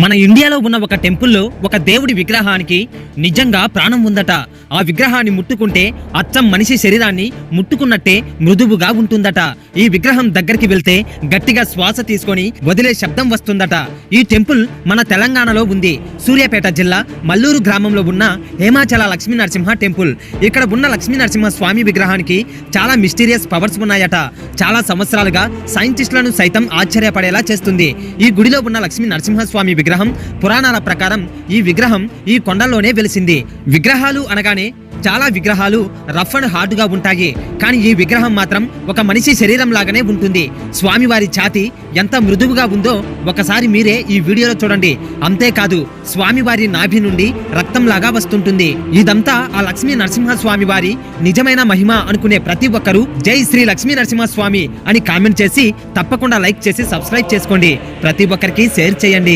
మన ఇండియాలో ఉన్న ఒక టెంపుల్లో ఒక దేవుడి విగ్రహానికి నిజంగా ప్రాణం ఉందట. ఆ విగ్రహాన్ని ముట్టుకుంటే అచ్చం మనిషి శరీరాన్ని ముట్టుకున్నట్టే మృదువుగా ఉంటుందట. ఈ విగ్రహం దగ్గరికి వెళ్తే గట్టిగా శ్వాస తీసుకొని వదిలే శబ్దం వస్తుందట. ఈ టెంపుల్ మన తెలంగాణలో ఉంది. సూర్యాపేట జిల్లా మల్లూరు గ్రామంలో ఉన్న హేమాచల లక్ష్మీ నరసింహ టెంపుల్. ఇక్కడ ఉన్న లక్ష్మీ నరసింహ స్వామి విగ్రహానికి చాలా మిస్టీరియస్ పవర్స్ ఉన్నాయట. చాలా సంవత్సరాలుగా సైంటిస్టులను సైతం ఆశ్చర్యపడేలా చేస్తుంది. ఈ గుడిలో ఉన్న లక్ష్మీ నరసింహ స్వామి విగ్రహం పురాణాల ప్రకారం ఈ విగ్రహం ఈ కొండల్లోనే వెలిసింది. విగ్రహాలు అనగానే చాలా విగ్రహాలు రఫ్ అండ్ హార్డ్ గా ఉంటాయి. కానీ ఈ విగ్రహం మాత్రం ఒక మనిషి శరీరం లాగానే ఉంటుంది. స్వామివారి ఛాతి ఎంత మృదువుగా ఉందో ఒకసారి మీరే ఈ వీడియోలో చూడండి. అంతేకాదు స్వామివారి నాభి నుండి రక్తం లాగా వస్తుంటుంది. ఇదంతా ఆ లక్ష్మీ నరసింహ స్వామి వారి నిజమైన మహిమ అనుకునే ప్రతి ఒక్కరూ జై శ్రీ లక్ష్మీ నరసింహ స్వామి అని కామెంట్ చేసి తప్పకుండా లైక్ చేసి సబ్స్క్రైబ్ చేసుకోండి. ప్రతి ఒక్కరికి షేర్ చేయండి.